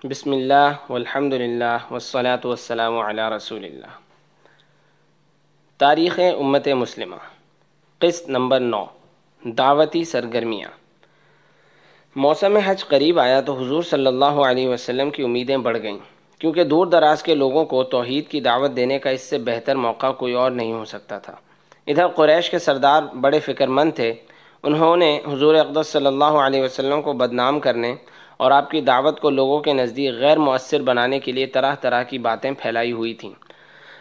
بسم اللہ والحمد للہ والصلاة والسلام علی رسول اللہ۔ تاریخ امت مسلمہ، قسط نمبر 9، دعوتی سرگرمیاں۔ موسم حج قریب آیا تو حضور صلی اللہ علیہ وسلم کی امیدیں بڑھ گئیں، کیونکہ دور دراز کے لوگوں کو توحید کی دعوت دینے کا اس سے بہتر موقع کوئی اور نہیں ہو سکتا تھا۔ ادھر قریش کے سردار بڑے فکر مند تھے۔ انہوں نے حضور اقدس صلی اللہ علیہ وسلم کو بدنام کرنے اور آپ کی دعوت کو لوگوں کے نزدیک غیر مؤثر بنانے کے لیے طرح طرح کی باتیں پھیلائی ہوئی تھیں۔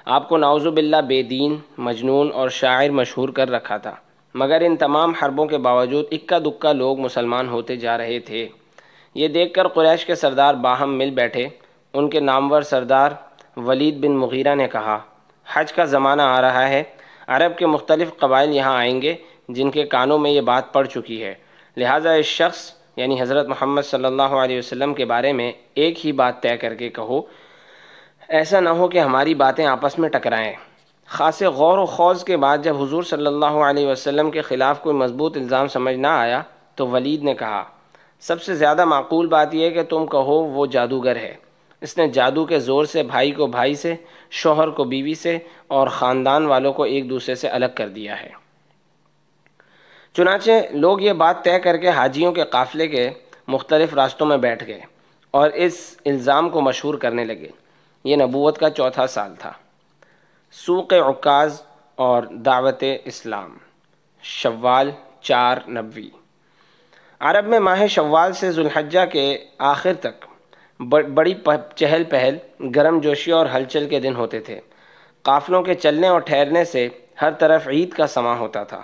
آپ کو نعوذ باللہ بے دین، مجنون اور شاعر مشہور کر رکھا تھا، مگر ان تمام حربوں کے باوجود اکا دکا لوگ مسلمان ہوتے جا رہے تھے۔ یہ دیکھ کر قریش کے سردار باہم مل بیٹھے۔ ان کے نامور سردار ولید بن مغیرہ نے کہا، حج کا زمانہ آ رہا ہے، عرب کے مختلف قبائل یہاں آئیں گے جن کے کانوں میں یہ بات پڑ چکی ہے، لہٰذا اس شخص یعنی حضرت محمد صلی اللہ علیہ وسلم کے بارے میں ایک ہی بات طے کر کے کہو، ایسا نہ ہو کہ ہماری باتیں آپس میں ٹکرائیں۔ خاصے غور و خوض کے بعد جب حضور صلی اللہ علیہ وسلم کے خلاف کوئی مضبوط الزام سمجھ نہ آیا تو ولید نے کہا، سب سے زیادہ معقول بات یہ ہے کہ تم کہو وہ جادوگر ہے، اس نے جادو کے زور سے بھائی کو بھائی سے، شوہر کو بیوی سے اور خاندان والوں کو ایک دوسرے سے الگ کر دیا ہے۔ چنانچہ لوگ یہ بات طے کر کے حاجیوں کے قافلے کے مختلف راستوں میں بیٹھ گئے اور اس الزام کو مشہور کرنے لگے۔ یہ نبوت کا چوتھا سال تھا۔ سوق عکاظ اور دعوت اسلام، شوال 4 نبوی۔ عرب میں ماہ شوال سے ذوالحجہ کے آخر تک بڑی چہل پہل، گرم جوشی اور ہلچل کے دن ہوتے تھے۔ قافلوں کے چلنے اور ٹھہرنے سے ہر طرف عید کا سماں ہوتا تھا۔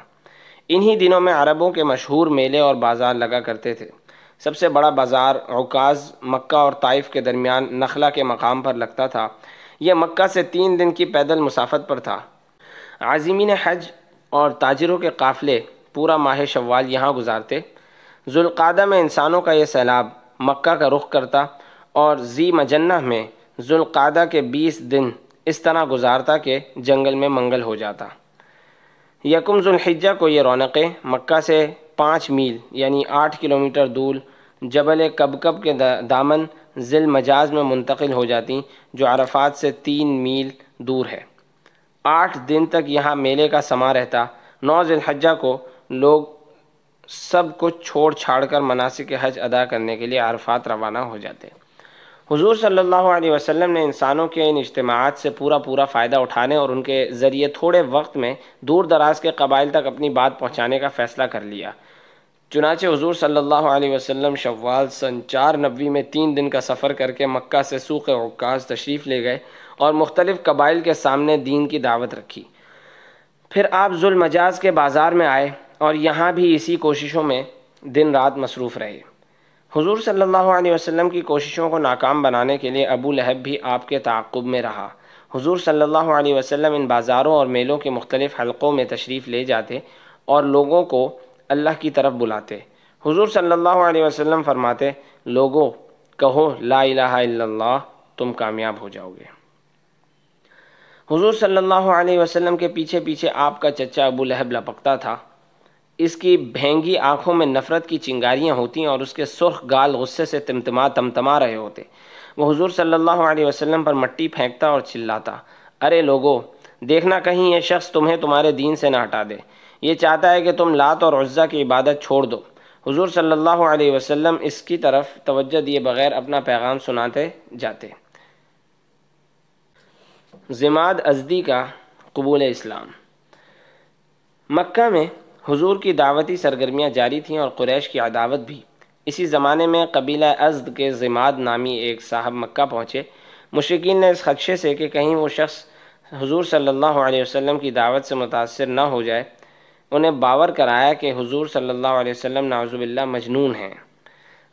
انہی دنوں میں عربوں کے مشہور میلے اور بازار لگا کرتے تھے۔ سب سے بڑا بازار عکاظ مکہ اور طائف کے درمیان نخلا کے مقام پر لگتا تھا۔ یہ مکہ سے 3 دن کی پیدل مسافت پر تھا۔ عازمین حج اور تاجروں کے قافلے پورا ماہ شوال یہاں گزارتے۔ ذوالقعدہ میں انسانوں کا یہ سیلاب مکہ کا رخ کرتا اور ذی مجنہ میں ذوالقعدہ کے 20 دن اس طرح گزارتا کہ جنگل میں منگل ہو جاتا۔ یکم ذوالحجہ کو یہ رونقیں مکہ سے 5 میل یعنی 8 کلومیٹر دور جبل کبکب کے دامن ذی المجاز میں منتقل ہو جاتی، جو عرفات سے 3 میل دور ہے۔ 8 دن تک یہاں میلے کا سماں رہتا۔ 9 ذی الحجہ کو لوگ سب کچھ چھوڑ چھاڑ کر مناسک حج ادا کرنے کے لیے عرفات روانہ ہو جاتے۔ حضور صلی اللہ علیہ وسلم نے انسانوں کے ان اجتماعات سے پورا فائدہ اٹھانے اور ان کے ذریعے تھوڑے وقت میں دور دراز کے قبائل تک اپنی بات پہنچانے کا فیصلہ کر لیا۔ چنانچہ حضور صلی اللہ علیہ وسلم شوال سن 4 نبوی میں 3 دن کا سفر کر کے مکہ سے سوق عکاظ تشریف لے گئے اور مختلف قبائل کے سامنے دین کی دعوت رکھی۔ پھر آپ ذو المجاز کے بازار میں آئے اور یہاں بھی اسی کوششوں میں دن رات مصروف رہے۔ حضور صلی اللہ علیہ وسلم کی کوششوں کو ناکام بنانے کے لیے ابو لہب بھی آپ کے تعاقب میں رہا۔ حضور صلی اللہ علیہ وسلم ان بازاروں اور میلوں کے مختلف حلقوں میں تشریف لے جاتے اور لوگوں کو اللہ کی طرف بلاتے۔ حضور صلی اللہ علیہ وسلم فرماتے، لوگوں کہو لا الہ الا اللہ، تم کامیاب ہو جاؤ گے۔ حضور صلی اللہ علیہ وسلم کے پیچھے پیچھے آپ کا چچا ابو لہب لپکتا تھا۔ اس کی بھینگی آنکھوں میں نفرت کی چنگاریاں ہوتیں اور اس کے سرخ گال غصے سے تمتما رہے ہوتے۔ وہ حضور صلی اللہ علیہ وسلم پر مٹی پھینکتا اور چلاتا، ارے لوگو، دیکھنا کہیں یہ شخص تمہیں تمہارے دین سے نہ ہٹا دے، یہ چاہتا ہے کہ تم لات اور عزیٰ کی عبادت چھوڑ دو۔ حضور صلی اللہ علیہ وسلم اس کی طرف توجہ دیے بغیر اپنا پیغام سناتے جاتے۔ ضماد ازدی کا قبول اسلام۔ مکہ میں حضور کی دعوتی سرگرمیاں جاری تھیں اور قریش کی عداوت بھی۔ اسی زمانے میں قبیلہ ازد کے ضماد نامی ایک صاحب مکہ پہنچے۔ مشرکین نے اس خدشے سے کہ کہیں وہ شخص حضور صلی اللہ علیہ وسلم کی دعوت سے متاثر نہ ہو جائے، انہیں باور کرایا کہ حضور صلی اللہ علیہ وسلم نعوذ باللہ مجنون ہیں۔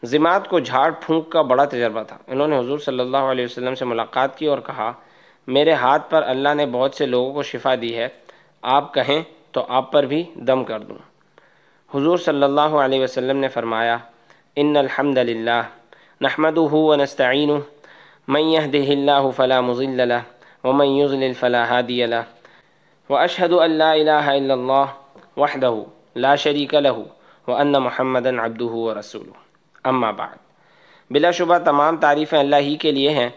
ضماد کو جھاڑ پھونک کا بڑا تجربہ تھا۔ انہوں نے حضور صلی اللہ علیہ وسلم سے ملاقات کی اور کہا، میرے ہاتھ پر اللہ نے بہت سے لوگوں کو شفا دی ہے، آپ کہیں تو آپ پر بھی دم کر دوں۔ حضور صلی اللہ علیہ وسلم نے فرمایا، ان الحمد للہ نحمدہ ونستعینہ من یہدہ اللہ فلا مضل لہ ومن یضلل فلا ہادی لہ واشہد ان لا الہ الا اللہ وحدہ لا شریک لہ وان محمدا عبدہ ورسولہ، اما بعد۔ بلا شبہ تمام تعریفیں اللہ ہی کے لیے ہیں،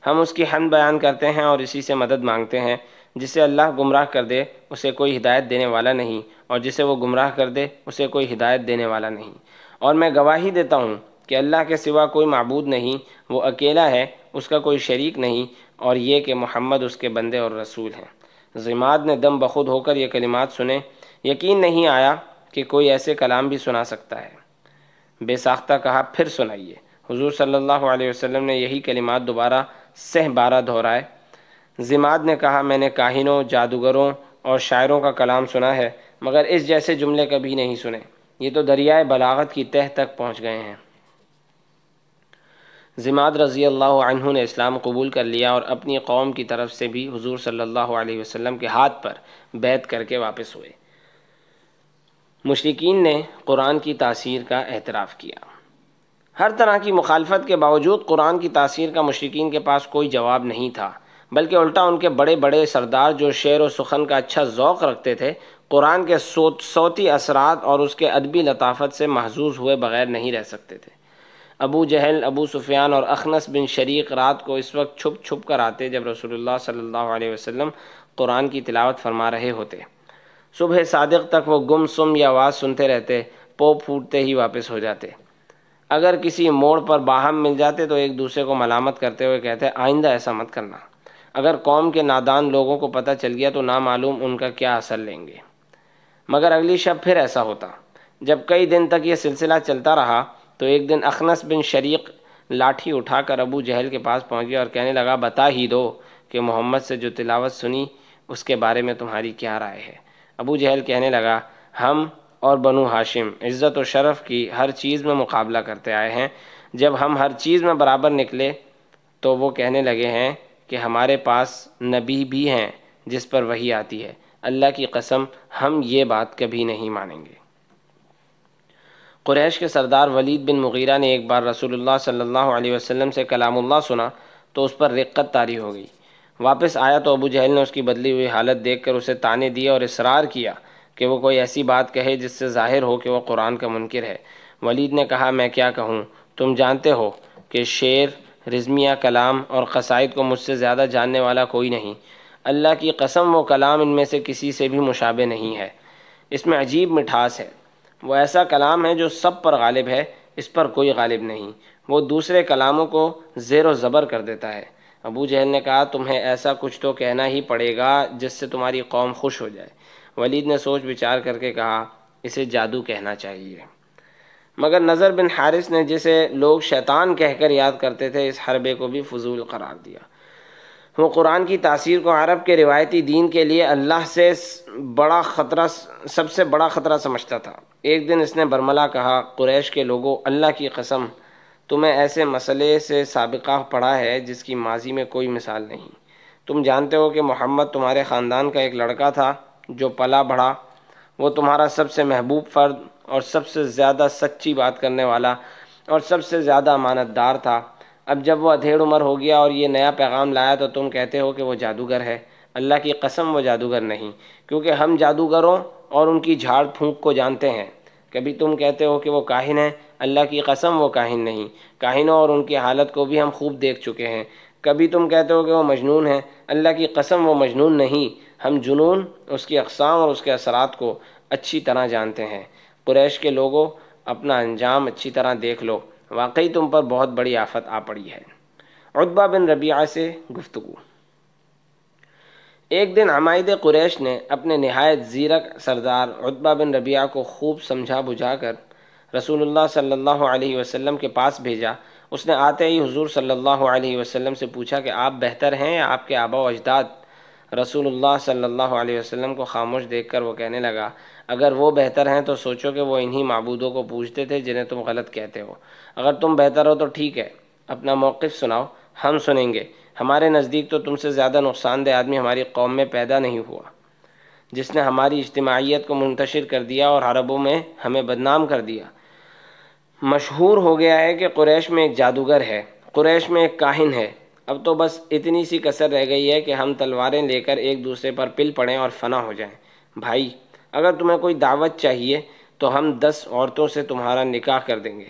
ہم اس کی حمد بیان کرتے ہیں اور اسی سے مدد مانگتے ہیں۔ جسے اللہ گمراہ کر دے اسے کوئی ہدایت دینے والا نہیں، اور جسے وہ گمراہ کر دے اسے کوئی ہدایت دینے والا نہیں۔ اور میں گواہی دیتا ہوں کہ اللہ کے سوا کوئی معبود نہیں، وہ اکیلا ہے، اس کا کوئی شریک نہیں، اور یہ کہ محمد اس کے بندے اور رسول ہیں۔ ضماد نے دم بخود ہو کر یہ کلمات سنے، یقین نہیں آیا کہ کوئی ایسے کلام بھی سنا سکتا ہے۔ بے ساختہ کہا، پھر سنائیے۔ حضور صلی اللہ علیہ وسلم نے یہی کلمات دوبارہ 12 دہرائے۔ ضماد نے کہا، میں نے کاہنوں، جادوگروں اور شاعروں کا کلام سنا ہے، مگر اس جیسے جملے کبھی نہیں سنے، یہ تو دریائے بلاغت کی تہ تک پہنچ گئے ہیں۔ ضماد رضی اللہ عنہ نے اسلام قبول کر لیا اور اپنی قوم کی طرف سے بھی حضور صلی اللہ علیہ وسلم کے ہاتھ پر بیعت کر کے واپس ہوئے۔ مشرکین نے قرآن کی تاثیر کا اعتراف کیا۔ ہر طرح کی مخالفت کے باوجود قرآن کی تاثیر کا مشرکین کے پاس کوئی جواب نہیں تھا، بلکہ الٹا ان کے بڑے بڑے سردار جو شعر و سخن کا اچھا ذوق رکھتے تھے، قرآن کے صوتی اثرات اور اس کے ادبی لطافت سے محظوظ ہوئے بغیر نہیں رہ سکتے تھے۔ ابو جہل، ابو سفیان اور اخنس بن شریق رات کو اس وقت چھپ چھپ کر آتے جب رسول اللہ صلی اللہ علیہ وسلم قرآن کی تلاوت فرما رہے ہوتے۔ صبح صادق تک وہ گم سم یہ آواز سنتے رہتے، پوپ پھوٹتے ہی واپس ہو جاتے۔ اگر کسی موڑ پر باہم مل جاتے تو ایک دوسرے کو ملامت کرتے ہوئے کہتے، آئندہ ایسا مت کرنا۔ اگر قوم کے نادان لوگوں کو پتہ چل گیا تو نامعلوم ان کا کیا اثر لیں گے۔ مگر اگلی شب پھر ایسا ہوتا۔ جب کئی دن تک یہ سلسلہ چلتا رہا تو ایک دن اخنس بن شریق لاٹھی اٹھا کر ابو جہل کے پاس پہنچ گیا اور کہنے لگا، بتا ہی دو کہ محمد سے جو تلاوت سنی اس کے بارے میں تمہاری کیا رائے ہے؟ ابو جہل کہنے لگا، ہم اور بنو ہاشم عزت و شرف کی ہر چیز میں مقابلہ کرتے آئے ہیں، جب ہم ہر چیز میں برابر نکلے تو وہ کہنے لگے ہیں کہ ہمارے پاس نبی بھی ہیں جس پر وحی آتی ہے، اللہ کی قسم ہم یہ بات کبھی نہیں مانیں گے۔ قریش کے سردار ولید بن مغیرہ نے ایک بار رسول اللہ صلی اللہ علیہ وسلم سے کلام اللہ سنا تو اس پر رقت طاری ہو گئی۔ واپس آیا تو ابو جہل نے اس کی بدلی ہوئی حالت دیکھ کر اسے طعنے دیے اور اصرار کیا کہ وہ کوئی ایسی بات کہے جس سے ظاہر ہو کہ وہ قرآن کا منکر ہے۔ ولید نے کہا، میں کیا کہوں، تم جانتے ہو کہ شعر، رزمیہ کلام اور قصائد کو مجھ سے زیادہ جاننے والا کوئی نہیں۔ اللہ کی قسم وہ کلام ان میں سے کسی سے بھی مشابہ نہیں ہے، اس میں عجیب مٹھاس ہے۔ وہ ایسا کلام ہے جو سب پر غالب ہے، اس پر کوئی غالب نہیں، وہ دوسرے کلاموں کو زیر و زبر کر دیتا ہے۔ ابو جہل نے کہا، تمہیں ایسا کچھ تو کہنا ہی پڑے گا جس سے تمہاری قوم خوش ہو جائے۔ ولید نے سوچ بچار کر کے کہا، اسے جادو کہنا چاہیے۔ مگر نضر بن حارث نے، جسے لوگ شیطان کہہ کر یاد کرتے تھے، اس حربے کو بھی فضول قرار دیا۔ وہ قرآن کی تاثیر کو عرب کے روایتی دین کے لیے اللہ سے سب سے بڑا خطرہ سمجھتا تھا۔ ایک دن اس نے برملا کہا، قریش کے لوگوں، اللہ کی قسم تمہیں ایسے مسئلے سے سابقہ پڑھا ہے جس کی ماضی میں کوئی مثال نہیں۔ تم جانتے ہو کہ محمد تمہارے خاندان کا ایک لڑکا تھا جو پلا بڑھا، وہ تمہارا سب سے محبوب فرد اور سب سے زیادہ سچی بات کرنے والا اور سب سے زیادہ امانت دار تھا۔ اب جب وہ ادھیڑ عمر ہو گیا اور یہ نیا پیغام لایا تو تم کہتے ہو کہ وہ جادوگر ہے۔ اللہ کی قسم وہ جادوگر نہیں، کیونکہ ہم جادوگروں اور ان کی جھاڑ پھونک کو جانتے ہیں۔ کبھی تم کہتے ہو کہ وہ کاہن ہے، اللہ کی قسم وہ کاہن نہیں، کاہنوں اور ان کی حالت کو بھی ہم خوب دیکھ چکے ہیں۔ کبھی تم کہتے ہو کہ وہ مجنون ہے، اللہ کی قسم وہ مجنون نہیں، ہم جنون، اس کی اقسام اور اس کے اثرات کو اچھی طرح جانتے ہیں۔ قریش کے لوگوں، اپنا انجام اچھی طرح دیکھ لو، واقعی تم پر بہت بڑی آفت آ پڑی ہے۔ عتبہ بن ربیعہ سے گفتگو۔ ایک دن عمائد قریش نے اپنے نہایت زیرک سردار عتبہ بن ربیعہ کو خوب سمجھا بجھا کر رسول اللہ صلی اللہ علیہ وسلم کے پاس بھیجا۔ اس نے آتے ہی حضور صلی اللہ علیہ وسلم سے پوچھا کہ آپ بہتر ہیں یا آپ کے آبا و اجداد؟ رسول اللہ صلی اللہ علیہ وسلم کو خاموش دیکھ کر وہ کہنے لگا، اگر وہ بہتر ہیں تو سوچو کہ وہ انہی معبودوں کو پوجتے تھے جنہیں تم غلط کہتے ہو۔ اگر تم بہتر ہو تو ٹھیک ہے، اپنا موقف سناؤ، ہم سنیں گے۔ ہمارے نزدیک تو تم سے زیادہ نقصان دہ آدمی ہماری قوم میں پیدا نہیں ہوا، جس نے ہماری اجتماعیت کو منتشر کر دیا اور عربوں میں ہمیں بدنام کر دیا۔ مشہور ہو گیا ہے کہ قریش میں ایک جادوگر ہے، قریش میں ایک کاہن ہے۔ اب تو بس اتنی سی کسر رہ گئی ہے کہ ہم تلواریں لے کر ایک دوسرے پر پل پڑیں اور فنا ہو جائیں۔ بھائی، اگر تمہیں کوئی دعوت چاہیے تو ہم 10 عورتوں سے تمہارا نکاح کر دیں گے۔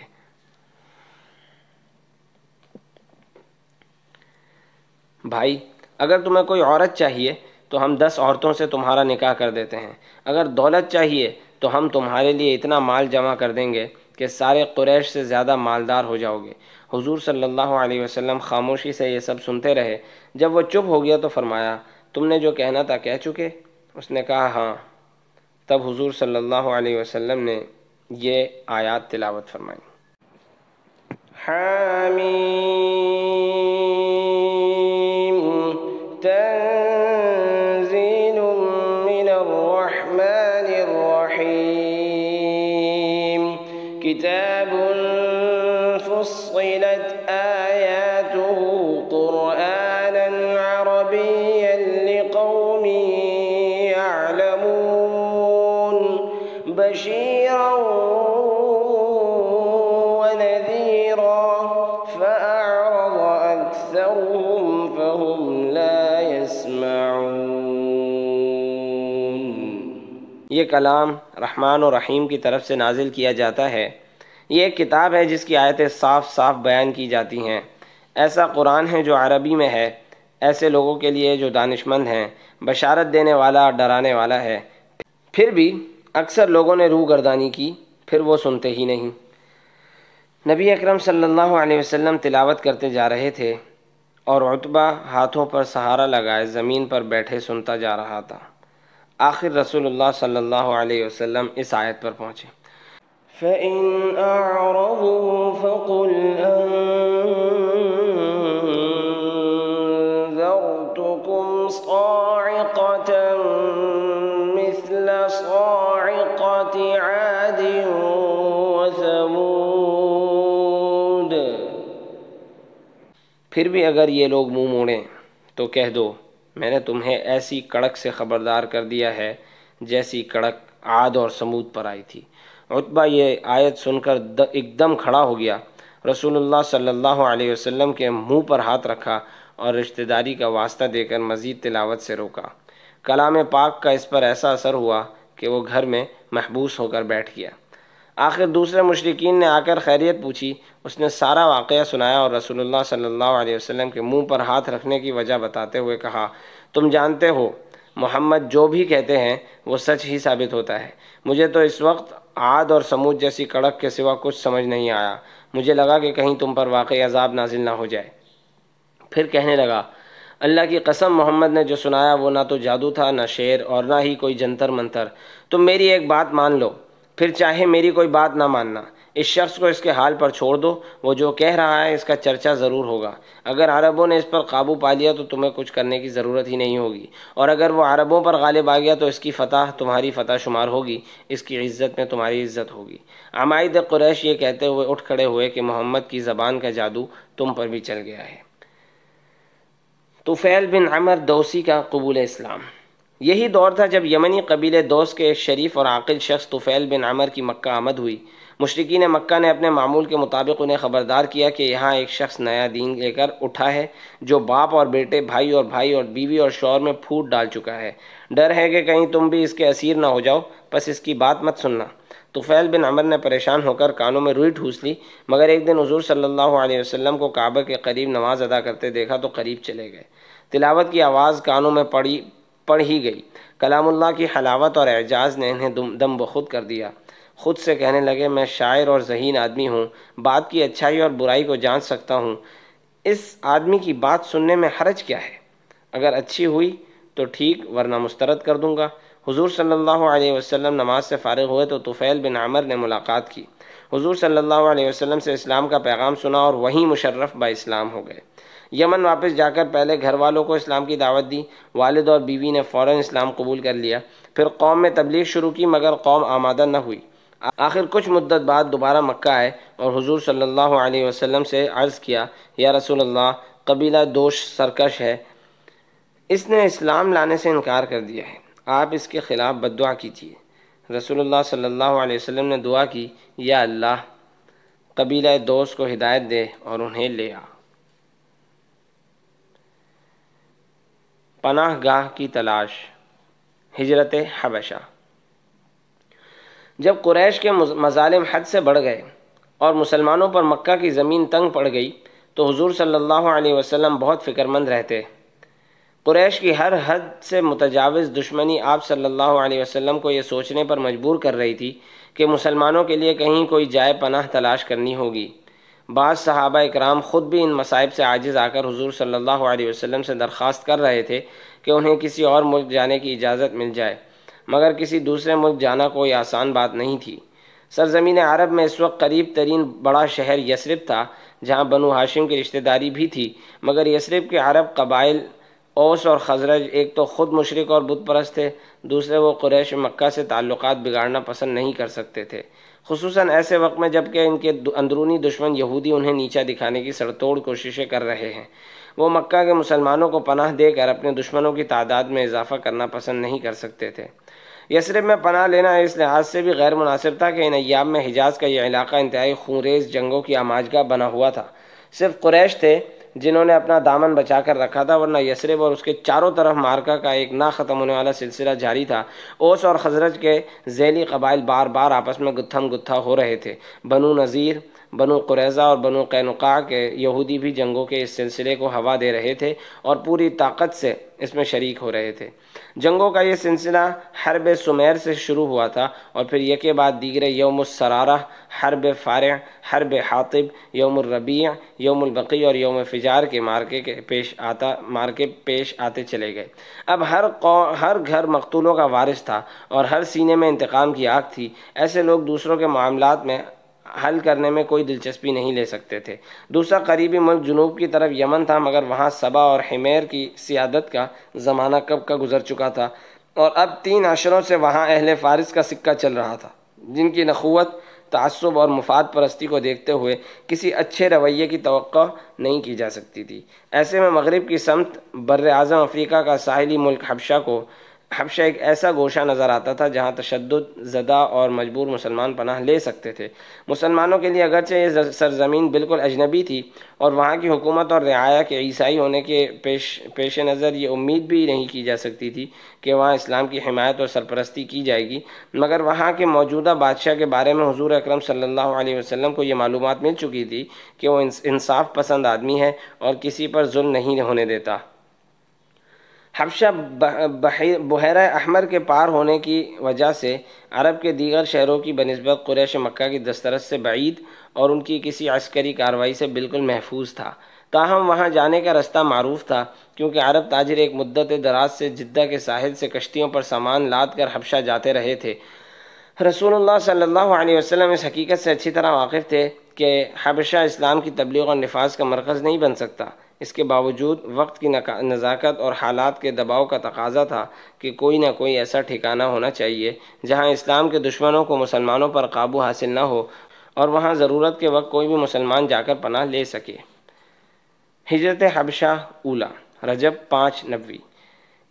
بھائی اگر تمہیں کوئی عورت چاہیے تو ہم 10 عورتوں سے تمہارا نکاح کر دیتے ہیں، اگر دولت چاہیے تو ہم تمہارے لیے اتنا مال جمع کر دیں گے کہ سارے قریش سے زیادہ مالدار ہو جاؤ گے۔ حضور صلی اللہ علیہ وسلم خاموشی سے یہ سب سنتے رہے۔ جب وہ چپ ہو گیا تو فرمایا، تم نے جو کہنا تھا کہہ چکے؟ اس نے کہا ہاں۔ تب حضور صلی اللہ علیہ وسلم نے یہ آیات تلاوت فرمائی۔ حامیم تنزیل من الرحمن الرحیم کتاب فصلت آیاته قرآنا عربیا لقوم يعلمون بشیرا ونذیرا فأعرض أكثرهم فهم لا يسمعون۔ یہ کلام رحمان و رحیم کی طرف سے نازل کیا جاتا ہے۔ یہ ایک کتاب ہے جس کی آیتیں صاف صاف بیان کی جاتی ہیں۔ ایسا قرآن ہے جو عربی میں ہے، ایسے لوگوں کے لیے جو دانش مند ہیں، بشارت دینے والا اور ڈرانے والا ہے۔ پھر بھی اکثر لوگوں نے روح گردانی کی، پھر وہ سنتے ہی نہیں۔ نبی اکرم صلی اللہ علیہ وسلم تلاوت کرتے جا رہے تھے اور عتبہ ہاتھوں پر سہارا لگائے زمین پر بیٹھے سنتا جا رہا تھا۔ آخر رسول اللہ صلی اللہ علیہ وسلم اس آیت پر پہنچے۔ فَإِنْ أَعْرَضُوا فَقُلْ أَنذَرْتُكُمْ صَاعِقَةً مِثْلَ صَاعِقَةِ عَادٍ وَثَمُودَ۔ پھر بھی اگر یہ لوگ منہ موڑیں تو کہہ دو میں نے تمہیں ایسی کڑک سے خبردار کر دیا ہے جیسی کڑک عاد اور سمود پر آئی تھی۔ عتبہ یہ آیت سن کر ایک دم کھڑا ہو گیا، رسول اللہ صلی اللہ علیہ وسلم کے منہ پر ہاتھ رکھا اور رشتہ داری کا واسطہ دے کر مزید تلاوت سے روکا۔ کلام پاک کا اس پر ایسا اثر ہوا کہ وہ گھر میں محبوس ہو کر بیٹھ گیا۔ آخر دوسرے مشرکین نے آ کر خیریت پوچھی، اس نے سارا واقعہ سنایا اور رسول اللہ صلی اللہ علیہ وسلم کے منہ پر ہاتھ رکھنے کی وجہ بتاتے ہوئے کہا، تم جانتے ہو محمد جو بھی کہتے ہیں وہ سچ ہی ثابت ہوتا ہے۔ مجھے تو اس وقت عاد اور سمود جیسی کڑک کے سوا کچھ سمجھ نہیں آیا، مجھے لگا کہ کہیں تم پر واقعی عذاب نازل نہ ہو جائے۔ پھر کہنے لگا، اللہ کی قسم محمد نے جو سنایا وہ نہ تو جادو تھا نہ شعر اور نہ ہی کوئی جنتر منتر۔ تم میری ایک بات مان لو، پھر چاہے میری کوئی بات نہ ماننا، اس شخص کو اس کے حال پر چھوڑ دو، وہ جو کہہ رہا ہے اس کا چرچا ضرور ہوگا۔ اگر عربوں نے اس پر قابو پا لیا تو تمہیں کچھ کرنے کی ضرورت ہی نہیں ہوگی، اور اگر وہ عربوں پر غالب آ گیا تو اس کی فتح تمہاری فتح شمار ہوگی، اس کی عزت میں تمہاری عزت ہوگی۔ عمائد قریش یہ کہتے ہوئے اٹھ کھڑے ہوئے کہ محمد کی زبان کا جادو تم پر بھی چل گیا ہے۔ طفیل بن عمر دوسی کا قبول اسلام۔ یہی دور تھا جب یمنی قبیلے دوس کے ایک شریف اور عاقل شخص طفیل بن عمر کی مکہ آمد ہوئی۔ مشرکین مکہ نے اپنے معمول کے مطابق انہیں خبردار کیا کہ یہاں ایک شخص نیا دین لے کر اٹھا ہے جو باپ اور بیٹے، بھائی اور بیوی اور شوہر میں پھوٹ ڈال چکا ہے۔ ڈر ہے کہ کہیں تم بھی اس کے اسیر نہ ہو جاؤ، بس اس کی بات مت سننا۔ طفیل بن عمر نے پریشان ہو کر کانوں میں روئی ٹھوس لی، مگر ایک دن حضور صلی اللہ علیہ وسلم کو کعبہ کے قریب نماز ادا کرتے دیکھا تو قریب چلے گئے۔ تلاوت کی آواز کانوں میں پڑ ہی گئی۔ کلام اللہ کی حلاوت اور اعجاز نے انہیں دم بخود کر دیا۔ خود سے کہنے لگے، میں شاعر اور ذہین آدمی ہوں، بات کی اچھائی اور برائی کو جان سکتا ہوں، اس آدمی کی بات سننے میں حرج کیا ہے؟ اگر اچھی ہوئی تو ٹھیک، ورنہ مسترد کر دوں گا۔ حضور صلی اللہ علیہ وسلم نماز سے فارغ ہوئے تو طفیل بن عمر نے ملاقات کی، حضور صلی اللہ علیہ وسلم سے اسلام کا پیغام سنا اور وہیں مشرف با اسلام ہو گئے۔ یمن واپس جا کر پہلے گھر والوں کو اسلام کی دعوت دی، والد اور بیوی نے فوراً اسلام قبول کر لیا، پھر قوم میں تبلیغ شروع کی مگر قوم آمادہ نہ ہوئی۔ آخر کچھ مدت بعد دوبارہ مکہ آئے اور حضور صلی اللہ علیہ وسلم سے عرض کیا، یا رسول اللہ، قبیلہ دوش سرکش ہے، اس نے اسلام لانے سے انکار کر دیا ہے، آپ اس کے خلاف بددعا کیجیے۔ رسول اللہ صلی اللہ علیہ وسلم نے دعا کی، یا اللہ قبیلہ دوس کو ہدایت دے اور انہیں لے آ۔ پناہ گاہ کی تلاش، ہجرت حبشہ۔ جب قریش کے مظالم حد سے بڑھ گئے اور مسلمانوں پر مکہ کی زمین تنگ پڑ گئی تو حضور صلی اللہ علیہ وسلم بہت فکر مند رہتے قریش کی ہر حد سے متجاوز دشمنی آپ صلی اللہ علیہ وسلم کو یہ سوچنے پر مجبور کر رہی تھی کہ مسلمانوں کے لیے کہیں کوئی جائے پناہ تلاش کرنی ہوگی۔ بعض صحابہ اکرام خود بھی ان مصائب سے عاجز آ کر حضور صلی اللہ علیہ وسلم سے درخواست کر رہے تھے کہ انہیں کسی اور ملک جانے کی اجازت مل جائے، مگر کسی دوسرے ملک جانا کوئی آسان بات نہیں تھی۔ سرزمین عرب میں اس وقت قریب ترین بڑا شہر یثرب تھا، جہاں بنو ہاشم کی رشتہ داری بھی تھی، مگر یثرب کے عرب قبائل اوس اور خزرج ایک تو خود مشرک اور بت پرست تھے، دوسرے وہ قریش مکہ سے تعلقات بگاڑنا پسند نہیں کر سکتے تھے، خصوصاً ایسے وقت میں جب کہ ان کے اندرونی دشمن یہودی انہیں نیچا دکھانے کی سرتوڑ کوششیں کر رہے ہیں۔ وہ مکہ کے مسلمانوں کو پناہ دے کر اپنے دشمنوں کی تعداد میں اضافہ کرنا پسند نہیں کر سکتے تھے۔ یثرب میں پناہ لینا اس لحاظ سے بھی غیر مناسب تھا کہ ان ایام میں حجاز کا یہ علاقہ انتہائی خونریز جنگوں کی آماجگاہ بنا ہوا تھا۔ صرف قریش تھے جنہوں نے اپنا دامن بچا کر رکھا تھا، ورنہ یثرب اور اس کے چاروں طرف مارکا کا ایک نہ ختم ہونے والا سلسلہ جاری تھا۔ اوس اور خزرج کے ذیلی قبائل بار بار آپس میں گتھم گتھا ہو رہے تھے۔ بنو نذیر، بنو قریظہ اور بنو قینقاع کے یہودی بھی جنگوں کے اس سلسلے کو ہوا دے رہے تھے اور پوری طاقت سے اس میں شریک ہو رہے تھے۔ جنگوں کا یہ سلسلہ حرب سمیر سے شروع ہوا تھا اور پھر یکے بعد دیگرے یوم السرارہ، حرب فارع، حرب حاطب، یوم الربیع، یوم البقیع اور یوم فجار کے مارکے پیش آتے چلے گئے۔ اب ہر گھر مقتولوں کا وارث تھا اور ہر سینے میں انتقام کی آگ تھی۔ ایسے لوگ دوسروں کے معاملات میں حل کرنے میں کوئی دلچسپی نہیں لے سکتے تھے۔ دوسرا قریبی ملک جنوب کی طرف یمن تھا، مگر وہاں سبا اور حمیر کی سیادت کا زمانہ کب کا گزر چکا تھا اور اب 3 عشروں سے وہاں اہل فارس کا سکہ چل رہا تھا، جن کی نخوت، تعصب اور مفاد پرستی کو دیکھتے ہوئے کسی اچھے رویے کی توقع نہیں کی جا سکتی تھی۔ ایسے میں مغرب کی سمت بر اعظم افریقہ کا ساحلی ملک حبشہ ایک ایسا گوشہ نظر آتا تھا جہاں تشدد زدہ اور مجبور مسلمان پناہ لے سکتے تھے۔ مسلمانوں کے لیے اگرچہ یہ سرزمین بالکل اجنبی تھی اور وہاں کی حکومت اور رعایا کے عیسائی ہونے کے پیش نظر یہ امید بھی نہیں کی جا سکتی تھی کہ وہاں اسلام کی حمایت اور سرپرستی کی جائے گی، مگر وہاں کے موجودہ بادشاہ کے بارے میں حضور اکرم صلی اللہ علیہ وسلم کو یہ معلومات مل چکی تھی کہ وہ انصاف پسند آدمی ہے اور کسی پر ظلم نہیں ہونے دیتا۔ حبشہ بحیرہ احمر کے پار ہونے کی وجہ سے عرب کے دیگر شہروں کی بنسبت قریش مکہ کی دسترس سے بعید اور ان کی کسی عسکری کارروائی سے بالکل محفوظ تھا۔ تاہم وہاں جانے کا رستہ معروف تھا، کیونکہ عرب تاجر ایک مدت دراز سے جدہ کے ساحل سے کشتیوں پر سامان لاد کر حبشہ جاتے رہے تھے۔ رسول اللہ صلی اللہ علیہ وسلم اس حقیقت سے اچھی طرح واقف تھے کہ حبشہ اسلام کی تبلیغ اور نفاذ کا مرکز نہیں بن سکتا۔ اس کے باوجود وقت کی نزاکت اور حالات کے دباؤ کا تقاضا تھا کہ کوئی نہ کوئی ایسا ٹھکانہ ہونا چاہیے جہاں اسلام کے دشمنوں کو مسلمانوں پر قابو حاصل نہ ہو اور وہاں ضرورت کے وقت کوئی بھی مسلمان جا کر پناہ لے سکے۔ ہجرت حبشہ اولا، رجب 5 نبوی۔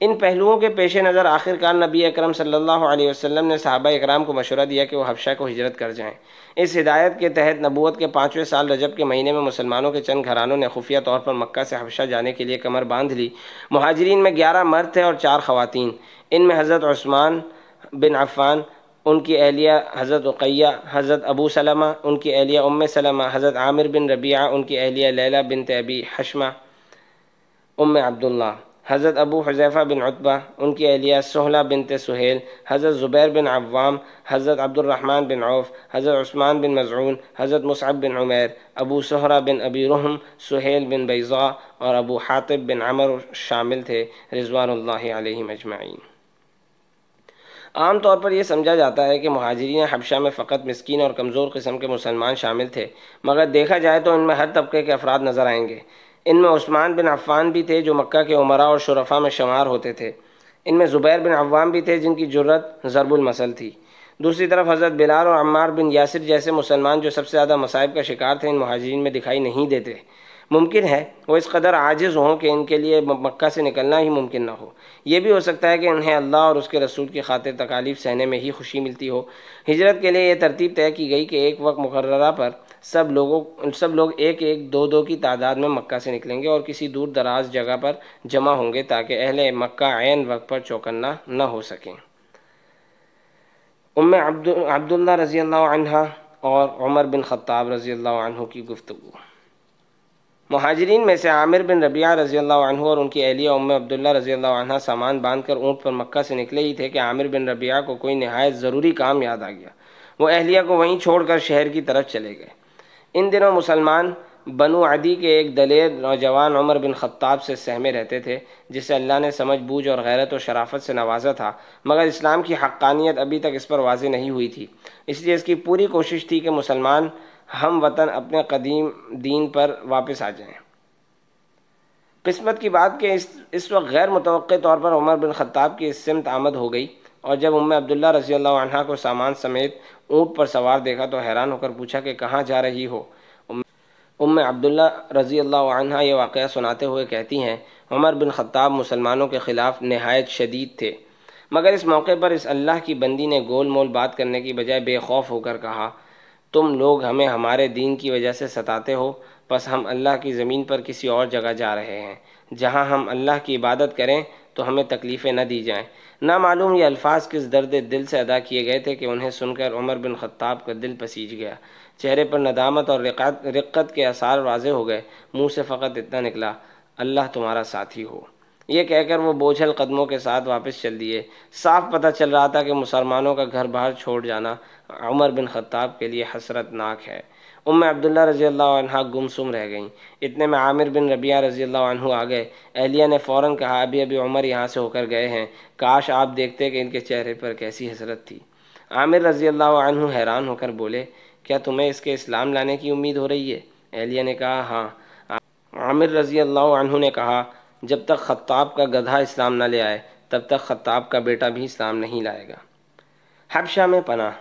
ان پہلوؤں کے پیش نظر آخرکار نبی اکرم صلی اللہ علیہ وسلم نے صحابہ اکرام کو مشورہ دیا کہ وہ حبشہ کو ہجرت کر جائیں۔ اس ہدایت کے تحت نبوت کے 5ویں سال رجب کے مہینے میں مسلمانوں کے چند گھرانوں نے خفیہ طور پر مکہ سے حبشہ جانے کے لیے کمر باندھ لی۔ مہاجرین میں 11 مرد تھے اور 4 خواتین۔ ان میں حضرت عثمان بن عفان، ان کی اہلیہ حضرت رقیہ، حضرت ابو سلمہ، ان کی اہلیہ ام سلمہ، حضرت عامر بن ربیعہ، ان کی اہلیہ لیلہ بنت ابی حشمہ ام عبداللہ، حضرت ابو حذیفہ بن عتبہ، ان کی اہلیہ سہلہ بنت سہیل، حضرت زبیر بن عوام، حضرت عبد الرحمن بن عوف، حضرت عثمان بن مظعون، حضرت مصعب بن عمیر، ابو سہرہ بن ابی رحم، سہیل بن بیضاء اور ابو حاطب بن عمر شامل تھے، رضوان اللہ علیہم اجمعین۔ عام طور پر یہ سمجھا جاتا ہے کہ مہاجرین حبشہ میں فقط مسکین اور کمزور قسم کے مسلمان شامل تھے، مگر دیکھا جائے تو ان میں ہر طبقے کے افراد نظر آئیں گے۔ ان میں عثمان بن عفان بھی تھے جو مکہ کے امراء اور شرفاء میں شمار ہوتے تھے۔ ان میں زبیر بن عوام بھی تھے جن کی جرت ضرب المثل تھی۔ دوسری طرف حضرت بلال اور عمار بن یاسر جیسے مسلمان جو سب سے زیادہ مصائب کا شکار تھے ان مہاجرین میں دکھائی نہیں دیتے۔ ممکن ہے وہ اس قدر عاجز ہوں کہ ان کے لیے مکہ سے نکلنا ہی ممکن نہ ہو۔ یہ بھی ہو سکتا ہے کہ انہیں اللہ اور اس کے رسول کی خاطر تکالیف سہنے میں ہی خوشی ملتی ہو۔ ہجرت کے لیے یہ ترتیب طے کی گئی کہ ایک وقت مقررہ پر سب لوگ ایک دو کی تعداد میں مکہ سے نکلیں گے اور کسی دور دراز جگہ پر جمع ہوں گے تاکہ اہل مکہ عین وقت پر چوکنا نہ ہو سکیں۔ ام عبداللہ رضی اللہ عنہ اور عمر بن خطاب رضی اللہ عنہ کی گفتگو۔ مہاجرین میں سے عامر بن ربیعہ رضی اللہ عنہ اور ان کی اہلیہ ام عبداللہ رضی اللہ عنہ سامان باندھ کر اونٹ پر مکہ سے نکلے ہی تھے کہ عامر بن ربیعہ کو کوئی نہایت ضروری کام یاد آ گیا۔ وہ اہلیہ کو وہیں چھوڑ کر شہر کی طرف چلے گئے۔ ان دنوں مسلمان بنو عدی کے ایک دلیر نوجوان عمر بن خطاب سے سہمے رہتے تھے، جسے اللہ نے سمجھ بوجھ اور غیرت و شرافت سے نوازا تھا، مگر اسلام کی حقانیت ابھی تک اس پر واضح نہیں ہوئی تھی۔ اس لیے اس کی پوری کوشش تھی کہ مسلمان ہم وطن اپنے قدیم دین پر واپس آ جائیں۔ قسمت کی بات کہ اس وقت غیر متوقع طور پر عمر بن خطاب کی اس سمت آمد ہو گئی، اور جب ام عبداللہ رضی اللہ عنہ کو سامان سمیت اونٹ پر سوار دیکھا تو حیران ہو کر پوچھا کہ کہاں جا رہی ہو؟ ام عبداللہ رضی اللہ عنہ یہ واقعہ سناتے ہوئے کہتی ہیں، عمر بن خطاب مسلمانوں کے خلاف نہایت شدید تھے، مگر اس موقع پر اس اللہ کی بندی نے گول مول بات کرنے کی بجائے بے خوف ہو کر کہا، تم لوگ ہمیں ہمارے دین کی وجہ سے ستاتے ہو، بس ہم اللہ کی زمین پر کسی اور جگہ جا رہے ہیں جہاں ہم اللہ کی عبادت کریں تو ہمیں تکلیفیں نہ دی جائیں۔ نہ معلوم یہ الفاظ کس درد دل سے ادا کیے گئے تھے کہ انہیں سن کر عمر بن خطاب کا دل پسیج گیا، چہرے پر ندامت اور رقت کے آثار واضح ہو گئے، منہ سے فقط اتنا نکلا، اللہ تمہارا ساتھی ہو۔ یہ کہہ کر وہ بوجھل قدموں کے ساتھ واپس چل دیے۔ صاف پتہ چل رہا تھا کہ مسلمانوں کا گھر باہر چھوڑ جانا عمر بن خطاب کے لیے حسرت ناک ہے۔ ام عبداللہ رضی اللہ عنہ گمسم رہ گئیں۔ اتنے میں عامر بن ربیعہ رضی اللہ عنہ آ گئے۔ اہلیہ نے فوراً کہا، ابھی عمر یہاں سے ہو کر گئے ہیں، کاش آپ دیکھتے کہ ان کے چہرے پر کیسی حسرت تھی۔ عامر رضی اللہ عنہ حیران ہو کر بولے، کیا تمہیں اس کے اسلام لانے کی امید ہو رہی ہے؟ اہلیہ نے کہا، ہاں۔ عامر رضی اللہ عنہ نے کہا، جب تک خطاب کا گدھا اسلام نہ لے آئے تب تک خطاب کا بیٹا بھی اسلام نہیں لائے گا۔ حبشہ میں پناہ۔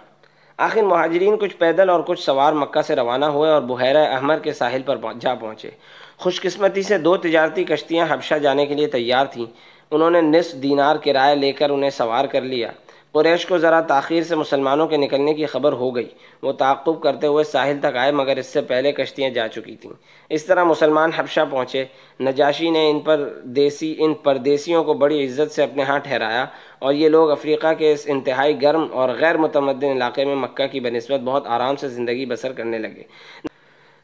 آخر مہاجرین کچھ پیدل اور کچھ سوار مکہ سے روانہ ہوئے اور بحیرہ احمر کے ساحل پر جا پہنچے۔ خوش قسمتی سے 2 تجارتی کشتیاں حبشہ جانے کے لیے تیار تھیں۔ انہوں نے نصف دینار کرایہ لے کر انہیں سوار کر لیا۔ قریش کو ذرا تاخیر سے مسلمانوں کے نکلنے کی خبر ہو گئی۔ وہ تعاقب کرتے ہوئے ساحل تک آئے، مگر اس سے پہلے کشتیاں جا چکی تھیں۔ اس طرح مسلمان حبشہ پہنچے۔ نجاشی نے ان پردیسیوں کو بڑی عزت سے اپنے ہاں ٹھہرایا، اور یہ لوگ افریقہ کے اس انتہائی گرم اور غیر متمدن علاقے میں مکہ کی بنسبت بہت آرام سے زندگی بسر کرنے لگے۔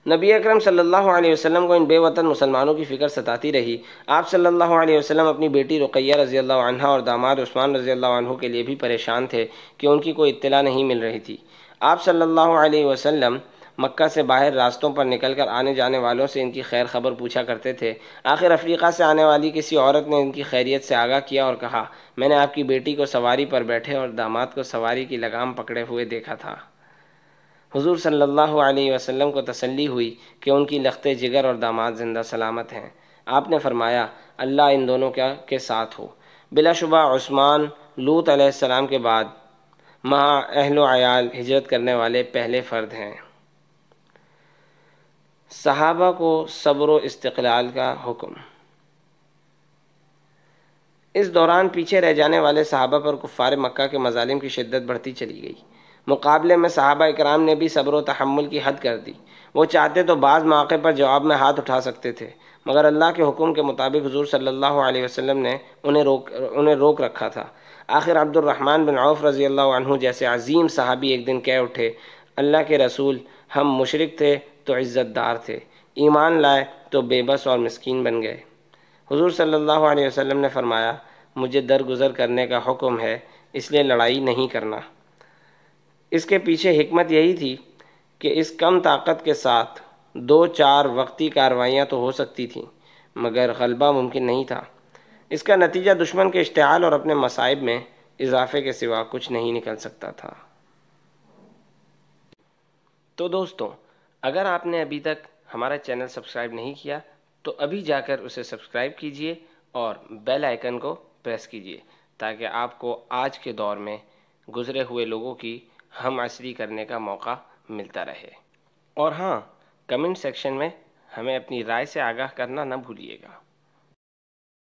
نبی اکرم صلی اللہ علیہ وسلم کو ان بے وطن مسلمانوں کی فکر ستاتی رہی۔ آپ صلی اللہ علیہ وسلم اپنی بیٹی رقیہ رضی اللہ عنہ اور داماد عثمان رضی اللہ عنہ کے لیے بھی پریشان تھے کہ ان کی کوئی اطلاع نہیں مل رہی تھی۔ آپ صلی اللہ علیہ وسلم مکہ سے باہر راستوں پر نکل کر آنے جانے والوں سے ان کی خیر خبر پوچھا کرتے تھے۔ آخر افریقہ سے آنے والی کسی عورت نے ان کی خیریت سے آگاہ کیا اور کہا، میں نے آپ کی بیٹی کو سواری پر بیٹھے اور داماد کو سواری کی لگام پکڑے ہوئے دیکھا تھا۔ حضور صلی اللہ علیہ وسلم کو تسلی ہوئی کہ ان کی لخت جگر اور داماد زندہ سلامت ہیں۔ آپ نے فرمایا، اللہ ان دونوں کے ساتھ ہو۔ بلا شبہ عثمان لوط علیہ السلام کے بعد مع اہل و عیال ہجرت کرنے والے پہلے فرد ہیں۔ صحابہ کو صبر و استقلال کا حکم۔ اس دوران پیچھے رہ جانے والے صحابہ پر کفار مکہ کے مظالم کی شدت بڑھتی چلی گئی۔ مقابلے میں صحابہ اکرام نے بھی صبر و تحمل کی حد کر دی۔ وہ چاہتے تو بعض مواقع پر جواب میں ہاتھ اٹھا سکتے تھے، مگر اللہ کے حکم کے مطابق حضور صلی اللہ علیہ وسلم نے انہیں روک رکھا تھا۔ آخر عبد الرحمن بن عوف رضی اللہ عنہ جیسے عظیم صحابی ایک دن کہہ اٹھے، اللہ کے رسول، ہم مشرک تھے تو عزت دار تھے، ایمان لائے تو بے بس اور مسکین بن گئے۔ حضور صلی اللہ علیہ وسلم نے فرمایا، مجھے درگزر کرنے کا حکم ہے، اس لیے لڑائی نہیں کرنا۔ اس کے پیچھے حکمت یہی تھی کہ اس کم طاقت کے ساتھ 2-4 وقتی کارروائیاں تو ہو سکتی تھیں، مگر غلبہ ممکن نہیں تھا۔ اس کا نتیجہ دشمن کے اشتعال اور اپنے مصائب میں اضافے کے سوا کچھ نہیں نکل سکتا تھا۔ تو دوستو، اگر آپ نے ابھی تک ہمارا چینل سبسکرائب نہیں کیا تو ابھی جا کر اسے سبسکرائب کیجئے اور بیل آئیکن کو پریس کیجئے، تاکہ آپ کو آج کے دور میں گزرے ہوئے لوگوں کی ہم عصری کرنے کا موقع ملتا رہے۔ اور ہاں، کمنٹ سیکشن میں ہمیں اپنی رائے سے آگاہ کرنا نہ بھولیے گا۔